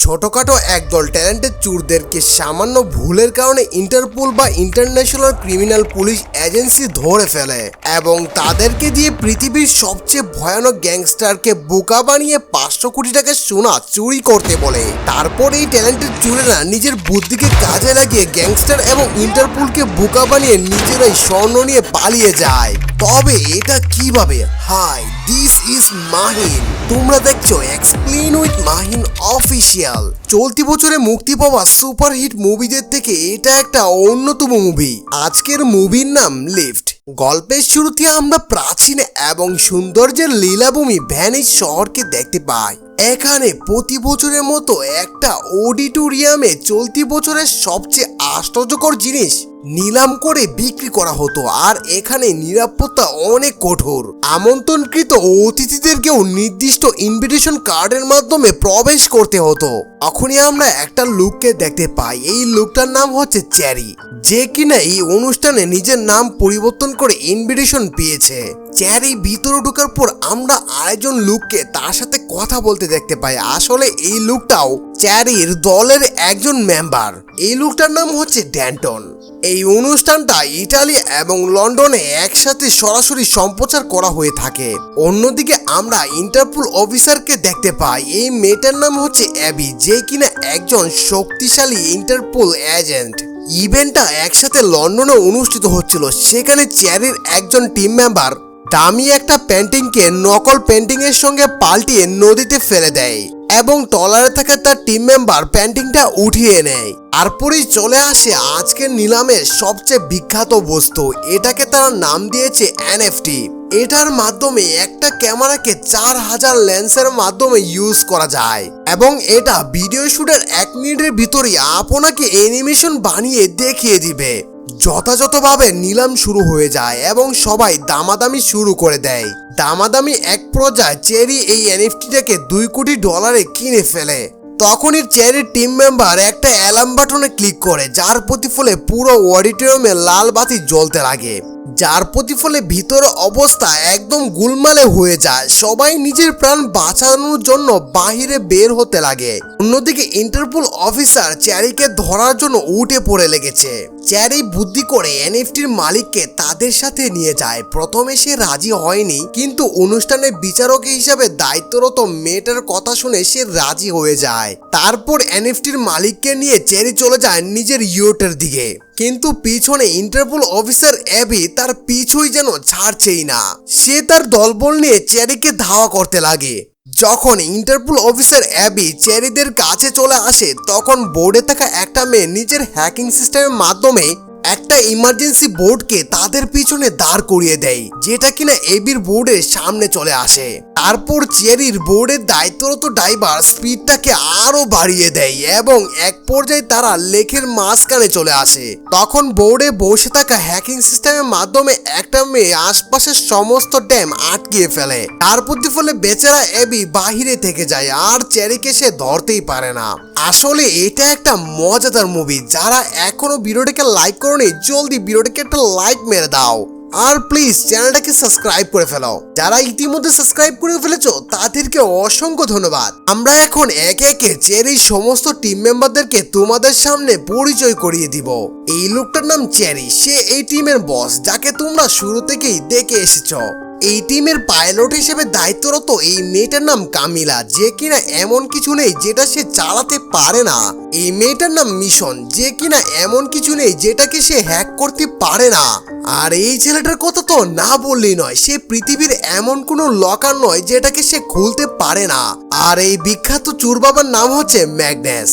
ছোটখাটো একদল ট্যালেন্টেড চোরদেরকে সামান্য ভুলের কারণে ইন্টারপোল বা ইন্টারন্যাশনাল ক্রিমিনাল পুলিশ এজেন্সি ধরে ফেলে এবং তাদেরকে দিয়ে পৃথিবীর সবচেয়ে ভয়ানক গ্যাংস্টারকে বোকা বানিয়ে 500 কোটি টাকা সোনা চুরি করতে বলে। তারপর এই ট্যালেন্টেড চোরেরা নিজের বুদ্ধিকে কাজে লাগিয়ে গ্যাংস্টার এবং ইন্টারপোলকে বোকা বানিয়ে নিজেরাই স্বর্ণ নিয়ে পালিয়ে যায়। তবে এটা কিভাবে? Hi, this is Mahin. তোমরা দেখছো এক্সপ্লেইন উইথ মাহিন অফিসিয়াল। চলতি বছরে মুক্তি পাওয়া সুপারহিট মুভিদের থেকে এটা একটা অন্যতম মুভি। আজকের মুভির নাম লিফট। গল্পের শুরুতে আমরা প্রাচীন এবং সৌন্দর্যের লীলাভূমি ভ্যানিস শহরকে দেখতে পাই। এখানে প্রতি বছরের মতো একটা অডিটোরিয়ামে চলতি বছরের সবচেয়ে আশ্চর্যকর জিনিস নিলাম করে বিক্রি করা হতো। আর এখানে নিরাপত্তা অনেক কঠোর। আমন্ত্রণকৃত অতিথিদেরকেও নির্দিষ্ট ইনভিটেশন কার্ডের মাধ্যমে প্রবেশ করতে হতো। তখনই আমরা একটা লোককে দেখতে পাই। এই লোকটার নাম হচ্ছে চ্যারি, যে কিনা এই অনুষ্ঠানে নিজের নাম পরিবর্তন করে ইনভিটেশন পেয়েছে। চ্যারি ভিতরে ঢোকার পর আমরা আরেকজন লোককে তার সাথে কথা বলতে দেখতে পাই। আসলে এই লোকটাও চ্যারির দলের একজন মেম্বার। এই লোকটার নাম হচ্ছে ড্যান্টন। এই অনুষ্ঠানটা ইটালি এবং লন্ডনে একসাথে সরাসরি সম্প্রচার করা হয়ে থাকে। অন্যদিকে আমরা ইন্টারপোল অফিসারকে দেখতে পাই। এই মেয়েটার নাম হচ্ছে অ্যাবি, যে কিনা একজন শক্তিশালী ইন্টারপোল এজেন্ট। ইভেন্টটা একসাথে লন্ডনে অনুষ্ঠিত হচ্ছিল। সেখানে চ্যারির একজন টিম মেম্বার দামি একটা পেন্টিংকে নকল পেন্টিং এর সঙ্গে পাল্টিয়ে নদীতে ফেলে দেয় এবং ট্রলারে থাকা তার টিম মেম্বার পেন্টিংটা উঠিয়ে নেয়। তারপরেই চলে আসে আজকের নিলামের সবচেয়ে বিখ্যাত বস্তু। এটাকে তারা নাম দিয়েছে এনএফটি। এটার মাধ্যমে একটা ক্যামেরাকে 4000 লেন্সের মাধ্যমে ইউজ করা যায় এবং এটা ভিডিও শুটের 1 মিনিটের ভিতরেই আপনাকে অ্যানিমেশন বানিয়ে দেখিয়ে দিবে। যথাযথভাবে নিলাম শুরু হয়ে যায় এবং সবাই দামাদামি শুরু করে দেয়। দামাদামি এক পর্যায়ে চ্যারি এই এনএফটিটাকে $2 কোটি কিনে ফেলে। তখনই চ্যারির টিম মেম্বার একটা অ্যালার্ম বাটনে ক্লিক করে, যার প্রতিফলে পুরো অডিটোরিয়ামে লাল বাতি জ্বলতে লাগে, যার প্রতিফলে ভিতরে অবস্থা একদম গোলমালে হয়ে যায়। সবাই নিজের প্রাণ বাঁচানোর জন্য বাহিরে বের হতে লাগে। অন্যদিকে ইন্টারপোল অফিসার চ্যারিকে ধরার জন্য উঠে পড়ে লেগেছে। চ্যারি বুদ্ধি করে এনএফটির মালিককে তাদের সাথে নিয়ে যায়। প্রথমে সে রাজি হয়নি, কিন্তু অনুষ্ঠানের বিচারক হিসাবে দায়িত্বরত মেয়েটার কথা শুনে সে রাজি হয়ে যায়। তারপর এনএফটির মালিককে নিয়ে চ্যারি চলে যায় নিজের ইয়টের দিকে, কিন্তু পিছনে ইন্টারপোল অফিসার অ্যাবি তার পিছুই যেন ছাড়ছেই না। সে তার দলবল নিয়ে চ্যারিকে ধাওয়া করতে লাগে। যখন ইন্টারপোল অফিসার অ্যাবি চ্যারিদের কাছে চলে আসে, তখন বোর্ডে থাকা একটা মেয়ে নিজের হ্যাকিং সিস্টেমের মাধ্যমে একটা ইমার্জেন্সি বোর্ডকে তাদের পিছনে দাঁড় করিয়ে দেয়, যেটা কিনা এবির বোর্ডের সামনে চলে আসে। তারপর চ্যারির বোর্ডের দায়িত্বরত ড্রাইভার স্পিডটাকে আরো বাড়িয়ে দেয় এবং এক পর্যায়ে তারা লেকের মাঝখানে চলে আসে। তখন বোর্ডে বসে থাকা হ্যাকিং সিস্টেমের মাধ্যমে একটা মেয়ে আশপাশের সমস্ত ড্যাম আটকিয়ে ফেলে। তার প্রতিফলে বেচারা অ্যাবি বাহিরে থেকে যায় আর চ্যারিকে সে ধরতেই পারে না। আসলে এটা একটা মজাদার মুভি। যারা এখনো ভিডিওটাকে লাইক করোনি, জলদি ভিডিওটাকে একটা লাইক মেরে দাও আর প্লিজ চ্যানেলটাকে সাবস্ক্রাইব করে ফেলো। যারা ইতিমধ্যে সাবস্ক্রাইব করে ফেলেছো তাদেরকে অসংখ্য ধন্যবাদ। আমরা এখন একে একে চ্যারির সমস্ত টিম মেম্বারদেরকে তোমাদের সামনে পরিচয় করিয়ে দিব। এই লোকটার নাম চ্যারি। সে এই টিমের বস, যাকে তোমরা শুরু থেকেই দেখে এসেছো। এই টিমের পাইলট হিসেবে দায়িত্বরত এই মেয়েটার নাম কামিলা, যে কিনা এমন কিছু নেই যেটা সে চালাতে পারে না। এই মেয়েটার নাম মিশন, যে কিনা এমন কিছু নেই যেটাকে সে হ্যাক করতে পারে না। আর এই ছেলেটার কথা তো না বললেই নয়, সে পৃথিবীর এমন কোনো লকার নয় যেটাকে সে খুলতে পারে না। আর এই বিখ্যাত চোর বাবার নাম হচ্ছে ম্যাগনাস।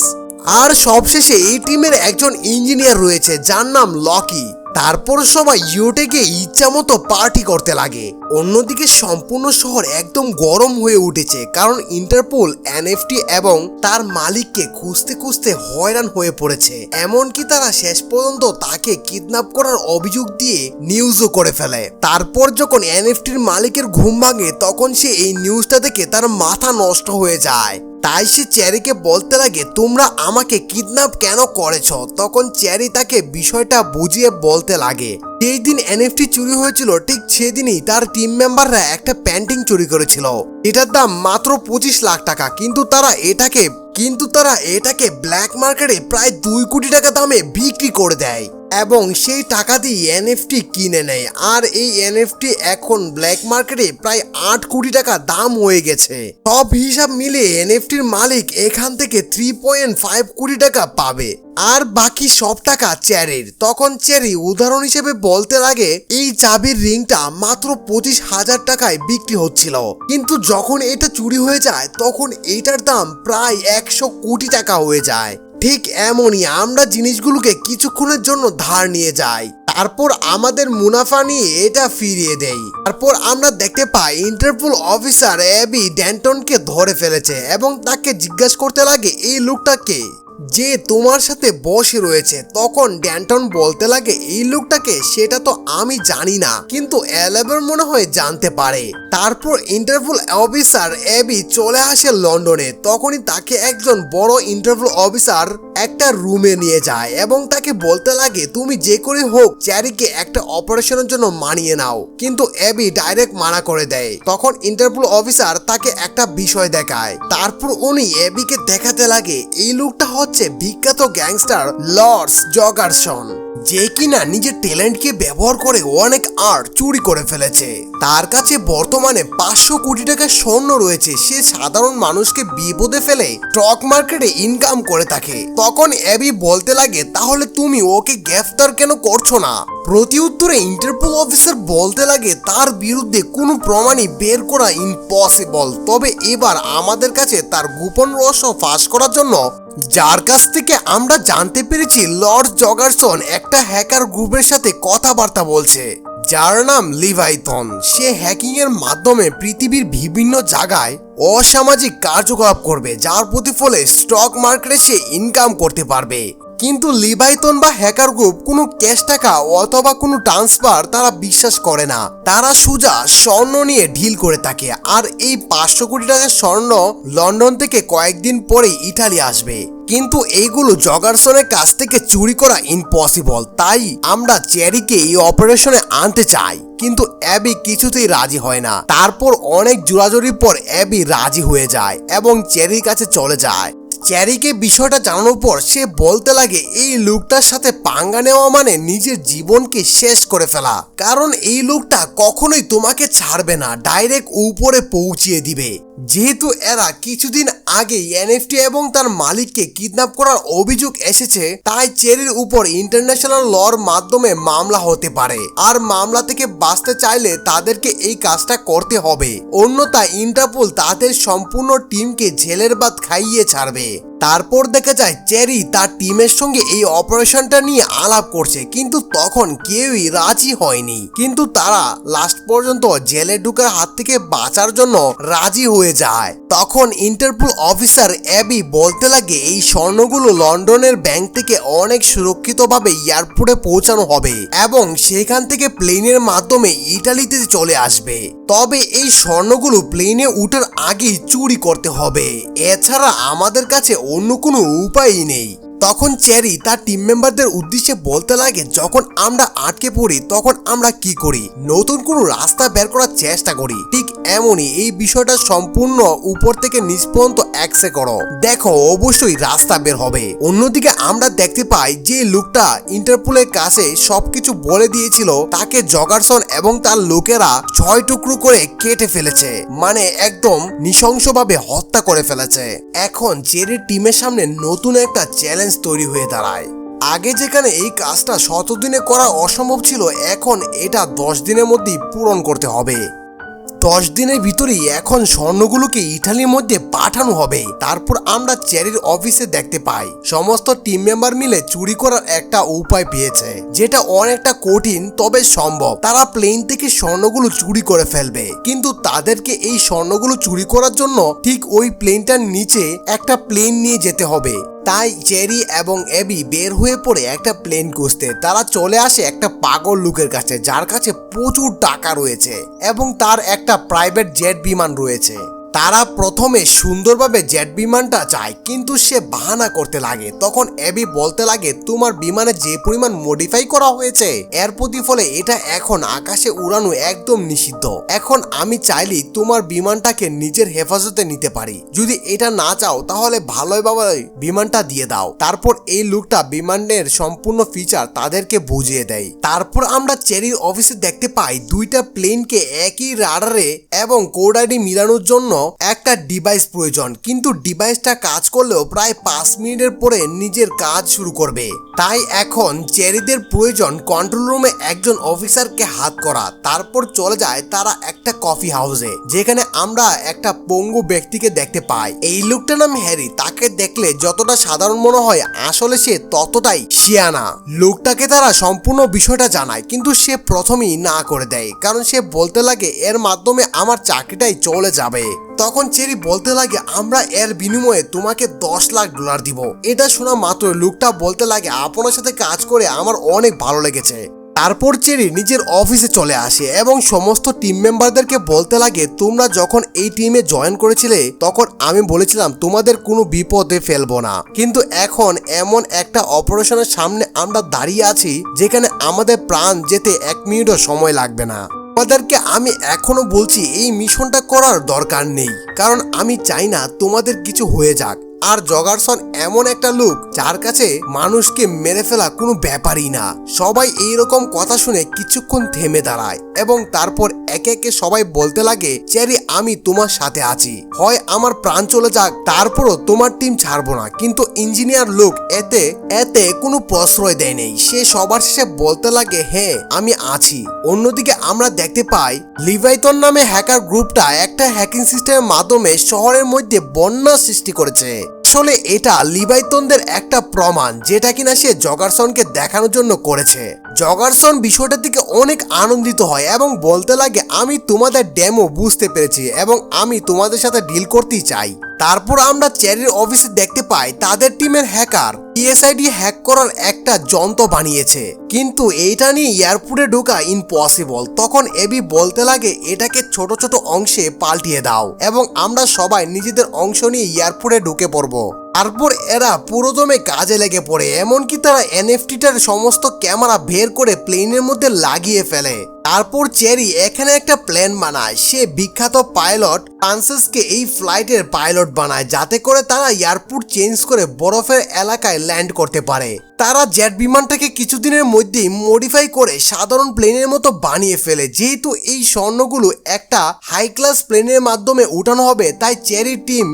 আর সবশেষে এই টিমের একজন ইঞ্জিনিয়ার রয়েছে, যার নাম লকি। তারপর সবাই ইউটে গিয়ে ইচ্ছা মতো পার্টি করতে লাগে। অন্যদিকে সম্পূর্ণ শহর একদম গরম হয়ে উঠেছে, কারণ ইন্টারপোল এনএফটি এবং তার মালিককে খুঁজতে খুঁজতে হয়রান হয়ে পড়েছে। এমনকি তারা শেষ পর্যন্ত তাকে কিডন্যাপ করার অভিযোগ দিয়ে নিউজও করে ফেলে। তারপর যখন এনএফটির মালিকের ঘুম ভাঙে, তখন সে এই নিউজটা দেখে তার মাথা নষ্ট হয়ে যায়। তাই সে চ্যারিকে বলতে লাগে, তোমরা আমাকে কিডন্যাপ কেন করেছো? তখন চ্যারি তাকে বিষয়টা বুঝিয়ে বলতে লাগে, যেই দিন এনএফটি চুরি হয়েছিল ঠিক সেদিনই তার টিম মেম্বাররা একটা পেন্টিং চুরি করেছিল। এটার দাম মাত্র 25 লাখ টাকা, কিন্তু তারা এটাকে কিন্তু তারা এটাকে ব্ল্যাক মার্কেটে প্রায় 2 কোটি টাকা দামে বিক্রি করে দেয় এবং সেই টাকা দিয়ে এনএফটি কিনে নেয়। আর এই এনএফটি এখন ব্ল্যাক মার্কেটে প্রায় 8 কোটি টাকা দাম হয়ে গেছে। সব হিসাব মিলে এনএফটির মালিক এখান থেকে 3.5 কোটি টাকা পাবে, আর বাকি সব টাকা চেরির। তখন চেরি উদাহরণ হিসেবে বলতে লাগে এই চাবির রিংটা মাত্র 25,000 টাকায় বিক্রি হচ্ছিল, কিন্তু যখন এটা চুরি হয়ে যায় তখন এটার দাম প্রায় 100 কোটি টাকা হয়ে যায়। ঠিক এমনই আমরা জিনিসগুলোকে কিছুক্ষণের জন্য ধার নিয়ে যাই, তারপর আমাদের মুনাফা নিয়ে এটা ফিরিয়ে দেই। তারপর আমরা দেখতে পাই ইন্টারপোল অফিসার অ্যাবি ড্যান্টনকে ধরে ফেলেছে এবং তাকে জিজ্ঞাসা করতে লাগে এই লোকটাকে যে তোমার সাথে বসে রয়েছে। তখন ড্যান্টন বলতে লাগে এই লোকটাকে সেটা তো আমি জানি না, কিন্তু অ্যালেবের মনে হয় জানতে পারে। তারপর ইন্টারপোল অফিসার অ্যাবি চলে আসে লন্ডনে। তখনই তাকে একজন বড় ইন্টারপোল অফিসার একটা রুমে নিয়ে যায় এবং তাকে বলতে লাগে তুমি যে করে হোক চ্যারিকে একটা অপারেশনের জন্য মানিয়ে নাও, কিন্তু অ্যাবি ডাইরেক্ট মানা করে দেয়। তখন ইন্টারপোল অফিসার তাকে একটা বিষয় দেখায়, তারপর উনি অ্যাবিকে দেখাতে লাগে এই লোকটা হচ্ছে বিখ্যাত গ্যাংস্টার লর্ডস জগারসন, যে কিনা নিজের ট্যালেন্টকে ব্যবহার করে অনেক আর্ট চুরি করে ফেলেছে। তার কাছে বর্তমানে 500 কোটি টাকার স্বর্ণ রয়েছে। সে সাধারণ মানুষকে বিপদে ফেলে স্টক মার্কেটে ইনকাম করে থাকে। তখন অ্যাবি বলতে লাগে তাহলে তুমি ওকে গ্রেফতার কেন করছো না? প্রতি উত্তরে ইন্টারপোল অফিসার বলতে লাগে তার বিরুদ্ধে কোনো প্রমাণই বের করা ইম্পসিবল, তবে এবার আমাদের কাছে তার গোপন রহস্য ফাঁস করার জন্য যার কাছ থেকে আমরা জানতে পেরেছি লর্ড জগারসন একটা হ্যাকার গ্রুপের সাথে কথাবার্তা বলছে যার নাম লিভাইথন। সে হ্যাকিং এর মাধ্যমে পৃথিবীর বিভিন্ন জায়গায় অসামাজিক কার্যকলাপ করবে, যার প্রতিফলে স্টক মার্কেটে সে ইনকাম করতে পারবে। কিন্তু লিভাইথন বা হ্যাকার গ্রুপ কোনো ক্যাশ টাকা অথবা কোনো ট্রান্সফার তারা বিশ্বাস করে না। তারা সোজা স্বর্ণ নিয়ে ডিল করে থাকে, আর এই 500 কোটি টাকার স্বর্ণ লন্ডন থেকে কয়েকদিন পরে ইটালি আসবে। কিন্তু এইগুলো জগারসনের কাছ থেকে চুরি করা ইম্পসিবল, তাই আমরা চেরিকে এই অপারেশনে আনতে চাই। কিন্তু অ্যাবি কিছুতেই রাজি হয় না। তারপর অনেক জোরাজুরির পর অ্যাবি রাজি হয়ে যায় এবং চেরির কাছে চলে যায়। চেরিকে বিষয়টা জানানোর পর সে বলতে লাগে এই লোকটার সাথে পাঙ্গা নেওয়া মানে নিজের জীবনকে শেষ করে ফেলা, কারণ এই লোকটা কখনোই তোমাকে ছাড়বে না, ডাইরেক্ট উপরে পৌঁছিয়ে দিবে। যেহেতু এরা কিছুদিন আগে এনএফটি এবং তার মালিককে কিডন্যাপ করার অভিযোগ এসেছে, তাই চেরির উপর ইন্টারন্যাশনাল লর মাধ্যমে মামলা হতে পারে, আর মামলা থেকে বাঁচতে চাইলে তাদেরকে এই কাজটা করতে হবে, অন্যথায় ইন্টারপোল তাদের সম্পূর্ণ টিমকে জেলের ভাত খাইয়ে ছাড়বে। তারপর দেখা যায় চেরি তার টিমের সঙ্গে এই অপারেশনটা নিয়ে আলাপ করছে, কিন্তু তখন কেউই রাজি হয়নি। কিন্তু তারা লাস্ট পর্যন্ত জেলে ঢুকার হাত থেকে বাঁচার জন্য রাজি হয়ে যায়। তখন ইন্টারপোল অফিসার অ্যাবি বলতে লাগে এই স্বর্ণগুলো লন্ডনের ব্যাংক থেকে অনেক সুরক্ষিতভাবে এয়ারপোর্টে পৌঁছানো হবে এবং সেখান থেকে প্লেনের মাধ্যমে ইটালিতে চলে আসবে। তবে এই স্বর্ণগুলো প্লেনে উঠার আগেই চুরি করতে হবে, এছাড়া আমাদের কাছে অন্য কোনো উপায়ই নেই। তখন চেরি তার টিম মেম্বারদের উদ্দেশ্যে বলতে লাগে যখন আমরা আটকে পড়ি তখন আমরা কি করি, নতুন কোনো রাস্তা বের করার চেষ্টা করি। ঠিক এমনই এই বিষয়টা সম্পূর্ণ উপর থেকে নিচ পর্যন্ত অ্যাক্সে করো, দেখো অবশ্যই রাস্তা বের হবে। অন্যদিকে আমরা দেখতে পাই যে লোকটা ইন্টারপোলের কাছে সবকিছু বলে দিয়েছিল তাকে জগারসন এবং তার লোকেরা 6 টুকরো করে কেটে ফেলেছে, মানে একদম নৃশংসভাবে হত্যা করে ফেলেছে। এখন চেরির টিমের সামনে নতুন একটা চ্যালেঞ্জ তৈরি হয়ে দাঁড়ায়। আগে যেখানে এই কাজটা 17 দিনে করা অসম্ভব ছিল, এখন এটা 10 দিনের মধ্যেই পূরণ করতে হবে। 10 দিনের ভিতরেই এখন স্বর্ণগুলোকে ইটালির মধ্যে পাঠানো হবে। তারপর আমরা চেরির অফিসে দেখতে পাই সমস্ত টিম মেম্বার মিলে চুরি করার একটা উপায় পেয়েছে, যেটা অনেকটা কঠিন তবে সম্ভব। তারা প্লেন থেকে স্বর্ণগুলো চুরি করে ফেলবে, কিন্তু তাদেরকে এই স্বর্ণগুলো চুরি করার জন্য ঠিক ওই প্লেনটার নিচে একটা প্লেন নিয়ে যেতে হবে। তাই চেরি এবং অ্যাবি বের হয়ে পড়ে একটা প্লেন খুঁজতে। তারা চলে আসে একটা পাগল লোকের কাছে যার কাছে প্রচুর টাকা রয়েছে এবং তার একটা প্রাইভেট জেট বিমান রয়েছে। তারা প্রথমে সুন্দরভাবে জেট বিমানটা চায়, কিন্তু সে বাহানা করতে লাগে। তখন অ্যাবি বলতে লাগে তোমার বিমানে যে পরিমাণ মডিফাই করা হয়েছে এর প্রতিফলে এটা এখন আকাশে উড়ানো একদম নিষিদ্ধ। এখন আমি চাইলে তোমার বিমানটাকে নিজের হেফাজতে নিতে পারি, যদি এটা না চাও তাহলে ভালোভাবে বিমানটা দিয়ে দাও। তারপর এই লোকটা বিমানের সম্পূর্ণ ফিচার তাদেরকে বুঝিয়ে দেয়। তারপর আমরা চেরির অফিসে দেখতে পাই দুইটা প্লেনকে একই রাডারে এবং কোড আইডি মিলানোর জন্য একটা ডিভাইস প্রয়োজন, কিন্তু ডিভাইসটা কাজ করলেও প্রায় 5 মিনিটের পরে নিজের কাজ শুরু করবে। তাই এখন চেরিদের প্রয়োজন কন্ট্রোল রুমে একজন অফিসারকে হাত করা। তারপর চলে যায় তারা একটা কফি হাউসে, যেখানে আমরা একটা পঙ্গু ব্যক্তিকে দেখতে পাই। এই লোকটার নাম হ্যারি। তাকে দেখলে যতটা সাধারণ মনে হয় আসলে সে ততটাই শিয়ানা। লোকটাকে তারা সম্পূর্ণ বিষয়টা জানায়, কিন্তু সে প্রথমেই না করে দেয়, কারণ সে বলতে লাগে এর মাধ্যমে আমার চাকরিটাই চলে যাবে। তখন চেরি বলতে লাগে আমরা এর বিনিময়ে তোমাকে $10 লাখ দিব। এটা শোনা মাত্র লোকটা বলতে লাগে আপনার সাথে কাজ করে আমার অনেক ভালো লেগেছে। তারপর চেরি নিজের অফিসে চলে আসে এবং সমস্ত টিম মেম্বারদেরকে বলতে লাগে তোমরা যখন এই টিমে জয়েন করেছিলে তখন আমি বলেছিলাম তোমাদের কোনো বিপদে ফেলবো না, কিন্তু এখন এমন একটা অপারেশনের সামনে আমরা দাঁড়িয়ে আছি যেখানে আমাদের প্রাণ যেতে 1 মিনিটও সময় লাগবে না। তোমাদেরকে আমি এখনো বলছি এই মিশনটা করার দরকার নেই, কারণ আমি চাই না তোমাদের কিছু হয়ে যাক। আর জগারসন এমন একটা লোক যার কাছে মানুষকে মেরে ফেলা কোনো ব্যাপারই না। সবাই এইরকম কথা শুনে কিছুক্ষণ থেমে দাঁড়ায় এবং তারপর একে একে সবাই বলতে লাগে চেরি আমি তোমার সাথে আছি, হয় আমার প্রাণ চলে যাক তারপরও তোমার টিম ছাড়বো না। কিন্তু ইঞ্জিনিয়ার লোক এতে কোনো প্রশ্রয় দেয় নেই। সে সবার শেষে বলতে লাগে হ্যাঁ আমি আছি। অন্যদিকে আমরা দেখতে পাই লিভাইথন নামে হ্যাকার গ্রুপটা একটা হ্যাকিং সিস্টেমের মাধ্যমে শহরের মধ্যে বন্যা সৃষ্টি করেছে। আসলে এটা লিভাইথনদের একটা প্রমাণ, যেটা কিনা সে জগারসনকে দেখানোর জন্য করেছে। জগারসন বিষয়টা থেকে অনেক আনন্দিত হয় এবং বলতে লাগে আমি তোমাদের ডেমো বুঝতে পেরেছি এবং আমি তোমাদের সাথে ডিল করতেই চাই। তারপর আমরা চেরির অফিসে দেখতে পাই তাদের টিমের হ্যাকার পিএসআইডি হ্যাক করার একটা যন্ত্র বানিয়েছে, কিন্তু এইটা নিয়ে এয়ারপোর্টে ঢোকা ইম্পসিবল। তখন এবি বলতে লাগে এটাকে ছোট ছোট অংশে পাল্টিয়ে দাও এবং আমরা সবাই নিজেদের অংশ নিয়ে এয়ারপোর্টে ঢুকে পড়বো। তারপর এরা পুরোদমে কাজে লেগে পড়ে, এমনকি তারা এনএফটিটার সমস্ত ক্যামেরা বের করে প্লেনের মধ্যে লাগিয়ে ফেলে। তারপর চেরি এখানে একটা প্ল্যান বানায়। সে বিখ্যাত পাইলট ফ্রান্সিসকে এই ফ্লাইটের পাইলট বানায়, যাতে করে তারা এয়ারপোর্ট চেঞ্জ করে বরফের এলাকায় ল্যান্ড করতে পারে। তারা জেট বিমানটাকে কিছুদিনের মধ্যেই মডিফাই করে সাধারণ প্লেনের মতো বানিয়ে ফেলে। যেহেতু এই স্বর্ণগুলো একটা হাই ক্লাস প্লেনের মাধ্যমে উঠানো হবে, তাই চেরি টিম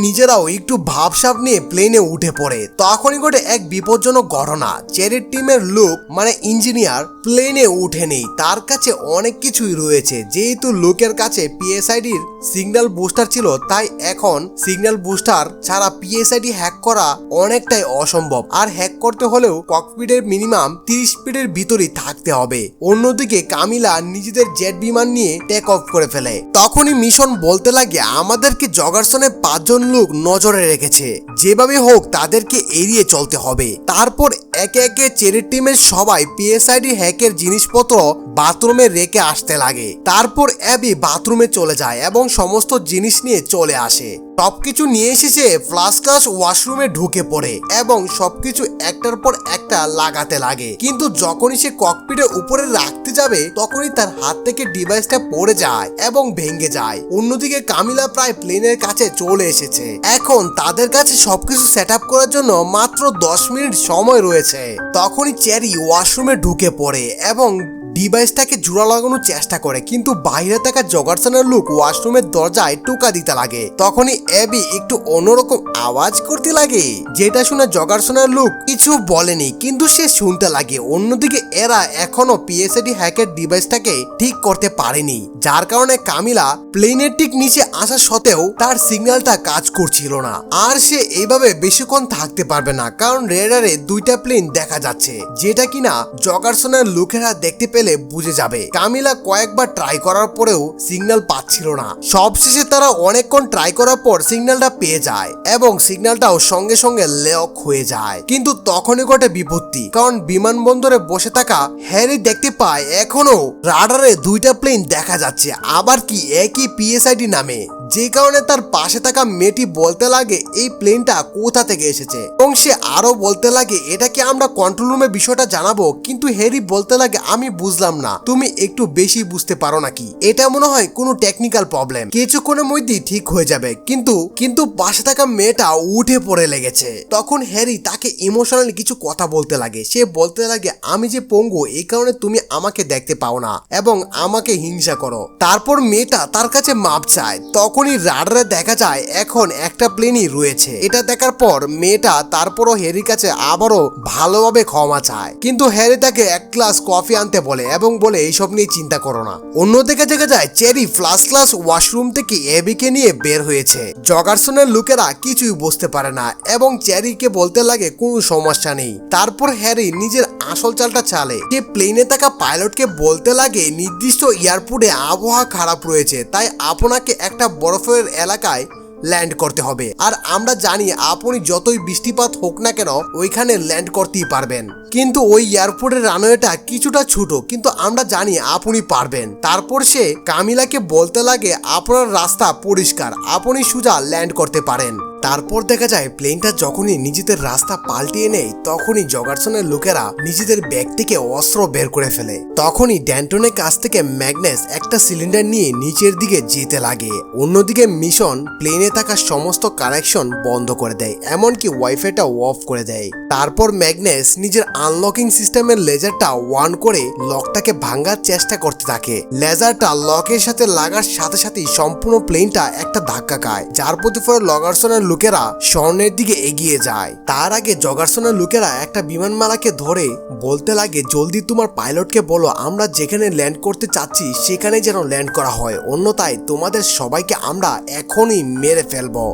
নিজেরাও একটু ভাবসাব নিয়ে প্লেনে উঠে পড়ে। তখনই ঘটে এক বিপজ্জনক ঘটনা। চেরির টিমের লোক মানে ইঞ্জিনিয়ার প্লেনে উঠে নেই, তার কাছে অনেক কিছুই রয়েছে। যেহেতু লোকের কাছে পিএসআইডির সিগন্যাল বুস্টার ছিল, তাই এখন সিগন্যাল বুস্টার ছাড়া পিএসআইডি হ্যাক করা অনেকটাই অসম্ভব। আর হ্যাক করতে হলেও ককপিটের মিনিমাম 30 ফিটের ভিতরেই থাকতে হবে। অন্যদিকে কামিলা নিজেদের জেট বিমান নিয়ে টেক অফ করে ফেলে। তখনই মিশন বলতে লাগে আমাদেরকে জগারসনের 5 জন লোক নজরে রেখেছে, যেভাবে হোক তাদেরকে এড়িয়ে চলতে হবে। তারপর একে একে চেরি টিমের সবাই পিএসআইডি হ্যাকের জিনিসপত্র বাথরুমে রেখে আসতে লাগে। তারপর অ্যাবি বাথরুমে চলে যায় এবং সমস্ত জিনিস নিয়ে চলে আসে। সবকিছু নিয়ে এসেছে ফ্লাস্কাস ওয়াশরুমে ঢুকে পড়ে এবং সবকিছু একটার পর একটা লাগাতে লাগে। কিন্তু যখনই সে ককপিটের উপরে রাখতে যাবে তখনই তার হাত থেকে ডিভাইসটা পড়ে যায় এবং ভেঙে যায়। অন্যদিকে কামিলা প্রায় প্লেনের কাছে চলে এসেছে। এখন তাদের কাছে সবকিছু সেট আপ করার জন্য মাত্র 10 মিনিট সময় রয়েছে। তখনই চেরি ওয়াশরুমে ঢুকে পড়ে এবং ডিভাইসটাকে জোড়া লাগানোর চেষ্টা করে, কিন্তু বাইরে থাকা জগারসনের লোক ওয়াশরুমের দরজায় টোকা দিতে লাগে। তখনই অ্যাবি একটু অন্যরকম আওয়াজ করতে লাগে, যেটা শুনে জগারসনের লোক কিছু বলেনি, কিন্তু সে শুনতে লাগে। অন্যদিকে এরা এখনো পিএসআইডি হ্যাকের ডিভাইসটাকে ঠিক করতে পারেনি, যার কারণে কামিলা প্লেনের ঠিক নিচে আসা সত্ত্বেও তার সিগন্যালটা কাজ করছিল না। আর সে এইভাবে বেশিক্ষণ থাকতে পারবে না, কারণ রেডারে 2টা প্লেন দেখা যাচ্ছে, যেটা কিনা জগারসনের লোকেরা দেখতে পেলে বুঝে যাবে। কামিলা কয়েকবার ট্রাই করার পরেও সিগন্যাল পাচ্ছিল না। সবশেষে তারা অনেকক্ষণ ট্রাই করার পর সিগন্যালটা পেয়ে যায় এবং সিগন্যালটাও সঙ্গে সঙ্গে লক হয়ে যায়। কিন্তু তখনই ঘটে বিপত্তি, কারণ বিমানবন্দরে বসে থাকা হ্যারি দেখতে পায় এখনো রাডারে 2টা প্লেন দেখা যাচ্ছে, আবার কি একই পিএসআইডি নামে, যে কারণে তার পাশে থাকা মেয়েটি বলতে লাগে এই প্লেনটা কোথা থেকে এসেছে এবং সে আরো বলতে লাগে এটাকে আমরা কন্ট্রোল রুমে বিষয়টা জানাবো। কিন্তু হ্যারি বলতে লাগে আমি বুঝলাম না, তুমি একটু বেশি বুঝতে পারো নাকি, এটা মনে হয় কোনো টেকনিক্যাল প্রবলেম, কিছুক্ষণের মধ্যেই ঠিক হয়ে যাবে। কিন্তু পাশে থাকা মেয়েটা উঠে পড়ে লেগেছে। তখন হ্যারি তাকে ইমোশনালি কিছু কথা বলতে লাগে। সে বলতে লাগে আমি যে পঙ্গু এই কারণে তুমি আমাকে দেখতে পাও না এবং আমাকে হিংসা করো। তারপর মেয়েটা তার কাছে মাপ চায়। তখনই রাডারে দেখা যায় এখন একটা প্লেনই রয়েছে। এটা দেখার পর মেয়েটা তারপরও হ্যারির কাছে আবারও ভালোভাবে ক্ষমা চায়, কিন্তু হ্যারি তাকে এক গ্লাস কফি আনতে বলে এবং বলে এইসব নিয়ে চিন্তা করো না। অন্যদিকে দেখা যায় চেরি ফার্স্ট ক্লাস ওয়াশরুম থেকে এবিকে নিয়ে বের হয়েছে। জগারসনের লোকেরা কিছুই বুঝতে পারে না এবং চেরিকে বলতে লাগে কোনো সমস্যা নেই। তারপর হ্যারি নিজের আসল চালটা চালে। যে প্লেনে থাকা পাইলটকে বলতে লাগে নির্দিষ্ট এয়ারপোর্টে আবহাওয়া খারাপ রয়েছে, তাই আপনাকে একটা বরফের এলাকায় ল্যান্ড করতে হবে। আর আমরা জানি আপনি যতই বৃষ্টিপাত হোক না কেন ওইখানে ল্যান্ড করতেই পারবেন, কিন্তু ওই এয়ারপোর্টের রানওয়েটা কিছুটা ছোট, কিন্তু আমরা জানি আপনি পারবেন। তারপর সে কামিলাকে বলতে লাগে আপনার রাস্তা পরিষ্কার, আপনি সোজা ল্যান্ড করতে পারেন। তারপর দেখা যায় প্লেনটা যখনই নিজেদের রাস্তা পাল্টিয়ে নেয় তখনই জগারসনের লোকেরা নিজেদের ব্যাগ থেকে অস্ত্র বের করে ফেলে। তখনই ড্যান্টনের কাছ থেকে ম্যাগনাস একটা সিলিন্ডার নিয়ে নিচের দিকে যেতে লাগে। অন্যদিকে মিশন প্লেনে থাকা সমস্ত কানেকশন বন্ধ করে দেয়, এমনকি ওয়াইফাইটা অফ করে দেয়। তারপর ম্যাগনাস নিজের আনলকিং সিস্টেমের লেজারটা ওয়ান করে লকটাকে ভাঙার চেষ্টা করতে থাকে। লেজারটা লকের সাথে লাগার সাথে সাথেই সম্পূর্ণ প্লেনটা একটা ধাক্কা খায়, যার প্রতিফলে জগারসনের লোকেরা স্বর্ণের দিকে এগিয়ে যায়। তার আগে জগারসনের লোকেরা একটা বিমানমালাকে ধরে বলতে লাগে জলদি তোমার পাইলটকে বলো আমরা যেখানে ল্যান্ড করতে চাচ্ছি সেখানে যেন ল্যান্ড করা হয়, অন্যথায় তোমাদের সবাইকে আমরা এখনই মেরে ফেলবো।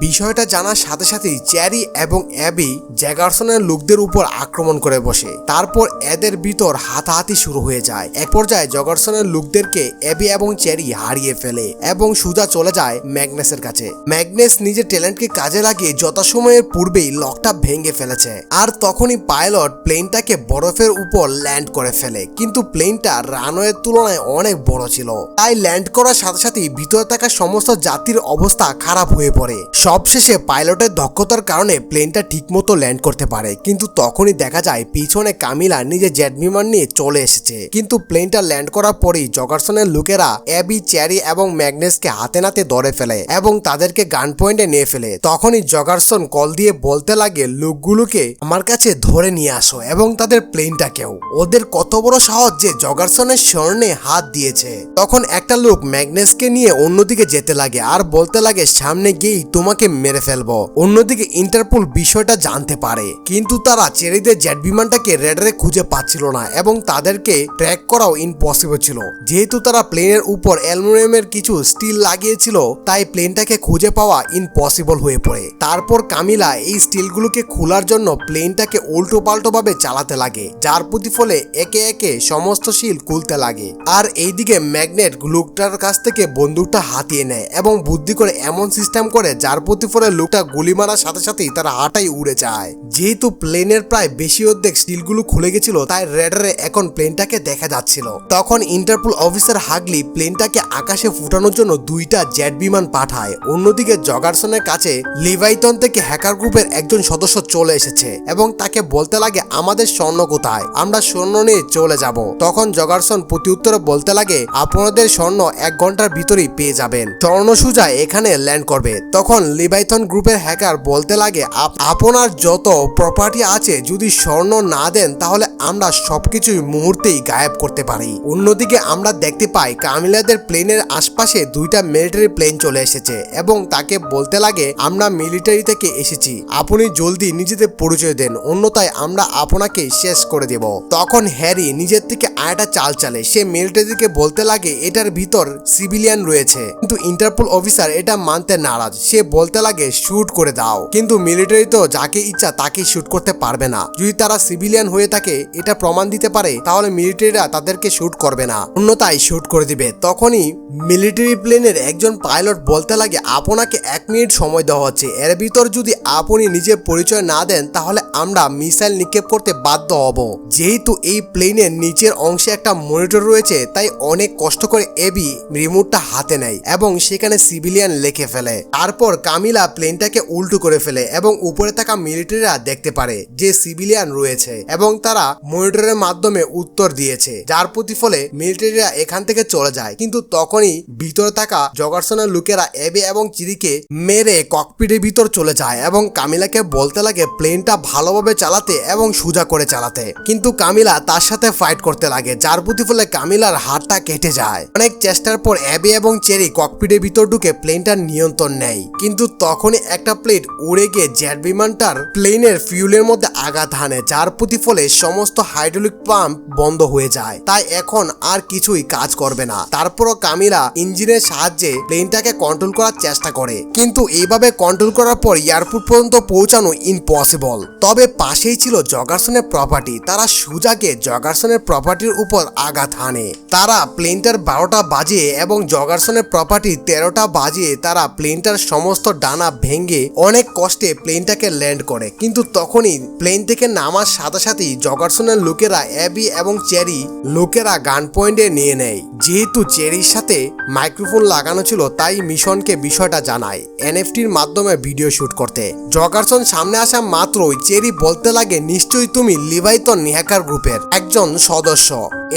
বিষয়টা জানার সাথে সাথেই চেরি এবং অ্যাবি জগারসনের লোকদের উপর আক্রমণ করে বসে। তারপর এদের ভিতর হাতাহাতি শুরু হয়ে যায়। এক পর্যায়ে জগারসনের লোকদেরকে অ্যাবি এবং চেরি হারিয়ে ফেলে এবং সোজা চলে যায় ম্যাগনাসের কাছে। ম্যাগনাস নিজের ট্যালেন্টকে কাজে লাগিয়ে যথাসময়ের পূর্বেই লকটা ভেঙে ফেলেছে। আর তখনই পাইলট প্লেনটাকে বরফের উপর ল্যান্ড করে ফেলে, কিন্তু প্লেনটা রানওয়ের তুলনায় অনেক বড় ছিল, তাই ল্যান্ড করার সাথে সাথেই ভিতরে থাকা সমস্ত যাত্রীর অবস্থা খারাপ হয়ে পড়ে। সবশেষে পাইলটের দক্ষতার কারণে প্লেনটা ঠিকমতো ল্যান্ড করতে পারে, কিন্তু তখনই দেখা যায় পিছনে কামিলা নিজের জেট বিমান নিয়ে চলে এসেছে। কিন্তু প্লেনটা ল্যান্ড করার পরেই জগারসনের লোকেরা অ্যাবি, চেরি এবং ম্যাগনাসকে হাতে নাতে ধরে ফেলে এবং তাদেরকে গান পয়েন্টে নিয়ে ফেলে। তখনই জগারসন কল দিয়ে বলতে লাগে লোকগুলোকে আমার কাছে ধরে নিয়ে আসো এবং তাদের প্লেনটাকেও। ওদের কত বড় সাহস যে জগারসনের স্বর্ণে হাত দিয়েছে। তখন একটা লোক ম্যাগনাসকে নিয়ে অন্যদিকে যেতে লাগে আর বলতে লাগে সামনে গিয়েই তোমাকে মেরে ফেলবো। অন্যদিকে ইন্টারপোল বিষয়টা জানতে পারে, কিন্তু তারা চেরিদের জেট বিমানটাকে রেডারে খুঁজে পাচ্ছিল না এবং তাদেরকে ট্র্যাক করাও ইম্পসিবল ছিল। যেহেতু তারা প্লেনের উপর অ্যালুমিনিয়ামের কিছু স্টিল লাগিয়েছিল তাই প্লেনটাকে খুঁজে পাওয়া ইম্পসিবল হয়ে পড়ে। তারপর কামিলা এই স্টিলগুলোকে খোলার জন্য প্লেনটাকে উল্টো পাল্টো ভাবে চালাতে লাগে, যার প্রতিফলে একে একে সমস্ত শিল খুলতে লাগে। আর এইদিকে ম্যাগনেট লোকটার কাছ থেকে বন্দুকটা হাতিয়ে নেয় এবং বুদ্ধি করে এমন সিস্টেম করে যার প্রতিফলে লোকটা গুলি মারার সাথে সাথেই তার হাঁটাই উড়ে যায়। যেহেতু প্লেনের প্রায় বেশি অর্ধেক স্টিলগুলো খুলে গেছিল তাই রেডারে এখন প্লেনটাকে দেখা যাচ্ছিল। তখন ইন্টারপোল অফিসার হাগলি প্লেনটাকে আকাশে ফুটানোর জন্য দুইটা জেট বিমান পাঠায়। অন্যদিকে জগারসনের কাছে লিভাইথন থেকে হ্যাকার গ্রুপের একজন সদস্য চলে এসেছে এবং তাকে বলতে লাগে আমাদের স্বর্ণ কোথায়, আমরা স্বর্ণ নিয়ে চলে যাব। তখন জগারসন প্রত্যুত্তরে বলতে লাগে আপনাদের স্বর্ণ 1 ঘন্টার ভিতরেই পেয়ে যাবেন, স্বর্ণ সুজা এখানে ল্যান্ড করবে। তখন লিভাইথন গ্রুপের হ্যাকার বলতে লাগে আপনার যত প্রপার্টি আছে যদি স্বর্ণ না দেন তাহলে আমরা সবকিছুই মুহূর্তেই গায়েব করতে পারি। অন্যদিকে আমরা দেখতে পাই কামিলাদের প্লেনের আশপাশে দুইটা মিলিটারি প্লেন চলে এসেছে এবং তাকে বলতে লাগে আমরা মিলিটারি থেকে এসেছি, আপনি জলদি নিজেদের পরিচয় দেন, অন্যথায় আমরা আপনাকে শেষ করে দেব। তখন হ্যারি নিজের থেকে আরেকটা চাল চালে। সে মিলিটারিকে বলতে লাগে এটার ভিতর সিভিলিয়ান রয়েছে, কিন্তু ইন্টারপোল অফিসার এটা মানতে নারাজ। সে বলতে লাগে শুট করে দাও, কিন্তু মিলিটারি তো যাকে ইচ্ছা তাকে শুট করতে পারবে না। যদি তারা সিভিলিয়ান হয়ে থাকে এটা প্রমাণ দিতে পারে তাহলে মিলিটারিরা তাদেরকে শুট করবে না, অন্যথায় শুট করে দিবে। তখনই মিলিটারি প্লেনের একজন পাইলট বলতে লাগে আপনাকে 1 মিনিট সময় দেওয়া হচ্ছে, এর ভিতর যদি আপনি নিজের পরিচয় না দেন তাহলে আমরা মিসাইল নিক্ষেপ করতে বাধ্য হব। যেহেতু এই প্লেনের নিচের অংশে একটা মনিটর রয়েছে তাই অনেক কষ্ট করে এবি রিমোটটা হাতে নেয় এবং সেখানে সিভিলিয়ান লিখে ফেলে। তারপর কামিলা প্লেনটাকে উল্টো করে ফেলে এবং উপরে থাকা মিলিটারিরা দেখতে পারে যে সিভিলিয়ান রয়েছে এবং তারা মনিটরের মাধ্যমে উত্তর দিয়েছে, যার প্রতিফলে মিলিটারিরা এখান থেকে চলে যায়। কিন্তু তখনই ভিতরে থাকা জগারসনের লোকেরা এবি এবং চিরিকে মেরে ককপিটের ভিতর চলে যায় এবং কামিলাকে বলতে লাগে প্লেনটা ভালোভাবে চালাতে এবং সোজা করে চালাতে। কিন্তু কামিলা তার সাথে ফাইট করতে লাগে, যার প্রতিফলে কামিলার হাতটা কেটে যায়। অনেক চেষ্টার পর এবি এবং চেরি ককপিটের ভিতর ঢুকে প্লেনটার নিয়ন্ত্রণ নেয়, কিন্তু তখনই একটা প্লেন উড়ে গিয়ে জেট বিমানটার প্লেনের ফিউলের মধ্যে আঘাত হানে, যার প্রতিফলে সমস্ত হাইড্রোলিক পাম্প বন্ধ হয়ে যায়। তাই এখন আর কিছুই কাজ করবে না। তারপরও কামিলা ইঞ্জিনের সাহায্যে প্লেনটাকে কন্ট্রোল করার চেষ্টা করে, কিন্তু এইভাবে কন্ট্রোল করার পর এয়ারপোর্ট পর্যন্ত পৌঁছানো ইম্পসিবল। তবে পাশেই ছিল জগারসনের প্রপার্টি। তারা সুজাকে জগারসনের প্রপার্টির উপর আঘাত হানে। তারা প্লেনটার 12টা বাজিয়ে এবং জগারসনের প্রপার্টি 13টা বাজিয়ে তারা প্লেনটার সমস্ত ডানা ভেঙে অনেক কষ্টে প্লেনটাকে ল্যান্ড করে। কিন্তু তখনই প্লেন থেকে নামার সাথে সাথেই জগারসনের লোকেরা এবি এবং চেরি লোকেরা গান পয়েন্টে নিয়ে নেয়। যেহেতু চেরির সাথে মাইক্রোফোন লাগানো ছিল তাই মিশনকে বিষয়টা জানায় এনএফটির মাধ্যমে ভিডিও শুট করতে। জগারসন সামনে আসা মাত্রই চেরি বলতে লাগে নিশ্চয়ই তুমি লিভাইতন হ্যাকার গ্রুপের একজন সদস্য।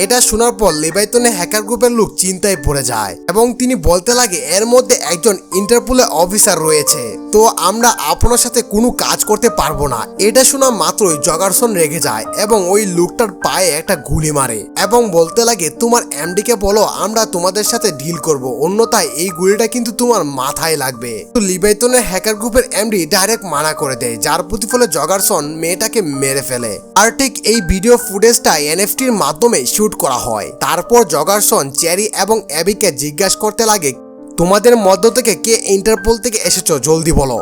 এটা শোনার পর লিভাইতনের হ্যাকার গ্রুপের লোক চিন্তায় পড়ে যায় এবং তিনি বলতে লাগে এর মধ্যে একজন ইন্টারপোলের অফিসার রয়েছে, তো আমরা আপনার সাথে কোনো কাজ করতে পারবো না। এটা শোনা মাত্রই জগারসন রেগে যায় এবং ওই লোকটার পায়ে একটা গুলি মারে এবং বলতে লাগে তোমার এমডিকে বলো আমরা তোমাদের সাথে ডিল করব, অন্যথায় এই গুলিটা কিন্তু তোমার মাথায় লাগবে। তো লিভাইতনের হ্যাকার গ্রুপের এমডি ডাইরেক্ট মানা করে দেয়, যার প্রতিফলে জগারসন মেয়েটাকে মেরে ফেলে। আর ঠিক এই ভিডিও ফুটেজটা এনএফটির মাধ্যমে শুট করা হয়। তারপর জগারসন চেরি এবং অ্যাবিকে জিজ্ঞাসা করতে লাগে তোমাদের মধ্য থেকে কে ইন্টারপোল থেকে এসেছো, জলদি বলো।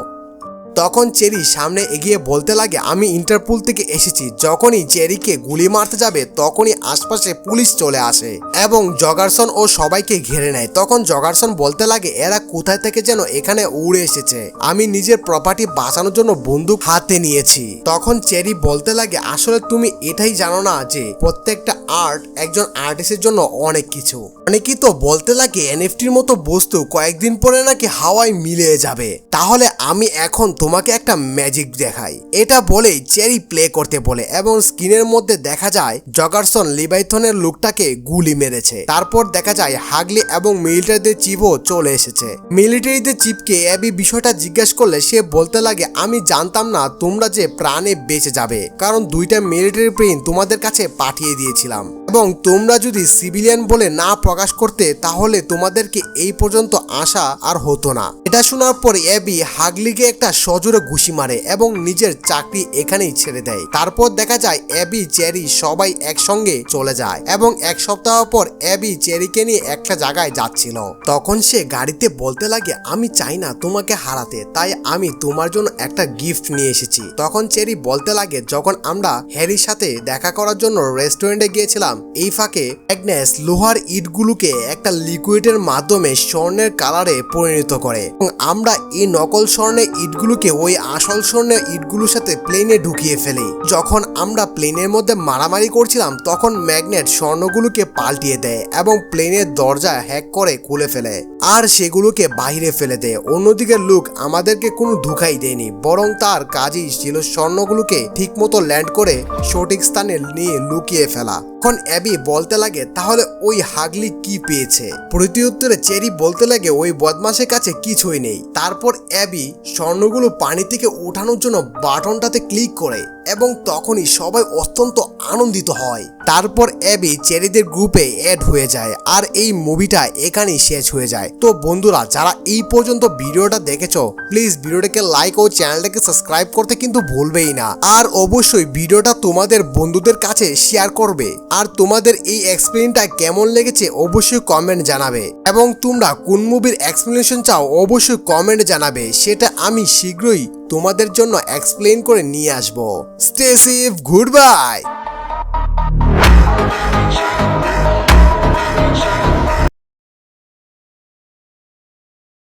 তখন চেরি সামনে এগিয়ে বলতে লাগে আমি ইন্টারপোল থেকে এসেছি। যখনই চেরিকে গুলি মারতে যাবে তখনই আশপাশে পুলিশ চলে আসে এবং জগারসন ও সবাইকে ঘিরে নেয়। তখন জগারসন বলতে লাগে এরা কোথায় থেকে যেন এখানে উড়ে এসেছে, আমি নিজের প্রপার্টি বাঁচানোর জন্য বন্দুক হাতে নিয়েছি। তখন চেরি বলতে লাগে আসলে তুমি এটাই জানো না যে প্রত্যেকটা আর্ট একজন আর্টিস্টের জন্য অনেক কিছু। অনেকেই তো বলতে লাগে এনএফটির মতো বস্তু কয়েকদিন পরে নাকি হাওয়ায় মিলিয়ে যাবে, তাহলে আমি এখন তোমাকে একটা ম্যাজিক দেখাই। এটা বলেই চেরি প্লে করতে বলে এবং স্ক্রিনের মধ্যে দেখা যায় জগারসন লিভাইথনের লোকটাকে গুলি মেরেছে। তারপর দেখা যায় হাগলি এবং মিলিটারিদের চিফও চলে এসেছে। মিলিটারিদের চিফকে এবি বিষয়টা জিজ্ঞাসা করলে সে বলতে লাগে আমি জানতাম না তোমরা যে প্রাণে বেঁচে যাবে, কারণ 2টা মিলিটারি প্লেন তোমাদের কাছে পাঠিয়ে দিয়েছিলাম এবং তোমরা যদি সিভিলিয়ান বলে না প্রকাশ করতে তাহলে তোমাদেরকে এই পর্যন্ত আসা আর হতো না। এটা শোনার পর এবি হাগলিকে একটা সজোরে ঘুষি মারে এবং নিজের চাকরি এখানেই ছেড়ে দেয়। তারপর দেখা যায় এবি চেরি সবাই একসঙ্গে চলে যায় এবং এক সপ্তাহ পর এবি চেরিকে নিয়ে একটা জায়গায় যাচ্ছিল। তখন সে গাড়িতে বলতে লাগে আমি চাই না তোমাকে হারাতে, তাই আমি তোমার জন্য একটা গিফট নিয়ে এসেছি। তখন চেরি বলতে লাগে যখন আমরা হ্যারির সাথে দেখা করার জন্য রেস্টুরেন্টে গিয়েছিলাম এই ফাঁকে অ্যাগনেস লোহার ইটগুলোকে একটা লিকুইডের মাধ্যমে স্বর্ণের কালারে পরিণত করে এবং আমরা এই নকল স্বর্ণের ইটগুলোকে ওই আসল স্বর্ণের ইটগুলোর সাথে প্লেনে ঢুকিয়ে ফেলি। যখন আমরা প্লেনের মধ্যে মারামারি করছিলাম তখন ম্যাগনেট স্বর্ণগুলোকে পাল্টিয়ে দেয় এবং প্লেনের দরজা হ্যাক করে খুলে ফেলে আর সেগুলোকে বাইরে ফেলে দেয়। অন্যদিকে লুক আমাদেরকে কোনো ধোঁকাই দেয়নি, বরং তার কাজই ছিল স্বর্ণগুলোকে ঠিকমতো ল্যান্ড করে সঠিক স্থানে নিয়ে লুকিয়ে ফেলা। এখন অ্যাবি বলতে লাগে তাহলে ওই হাগলি কি পেয়েছে? প্রত্যুত্তরে চেরি বলতে লাগে ওই বদমাশের কাছে কিছুই নেই। তারপর অ্যাবি স্বর্ণগুলো পানি থেকে ওঠানোর জন্য বাটনটাতে ক্লিক করে এবং তখনই সবাই অত্যন্ত আনন্দিত হয়। তারপর অ্যাবি চেরিদের গ্রুপে অ্যাড হয়ে যায় আর এই মুভিটা এখানেই শেষ হয়ে যায়। তো বন্ধুরা যারা এই পর্যন্ত ভিডিওটা দেখেছো প্লিজ ভিডিওটাকে লাইক ও চ্যানেলটাকে সাবস্ক্রাইব করতে কিন্তু ভুলবেই না। আর অবশ্যই ভিডিওটা তোমাদের বন্ধুদের কাছে শেয়ার করবে আর তোমাদের এই এক্সপ্লেনটা কেমন লেগেছে অবশ্যই কমেন্ট জানাবে এবং তোমরা কোন মুভির এক্সপ্লেনেশন চাও অবশ্যই কমেন্ট জানাবে, সেটা আমি শীঘ্রই তোমাদের জন্য এক্সপ্লেন করে নিয়ে আসবো। Stay safe, good bye.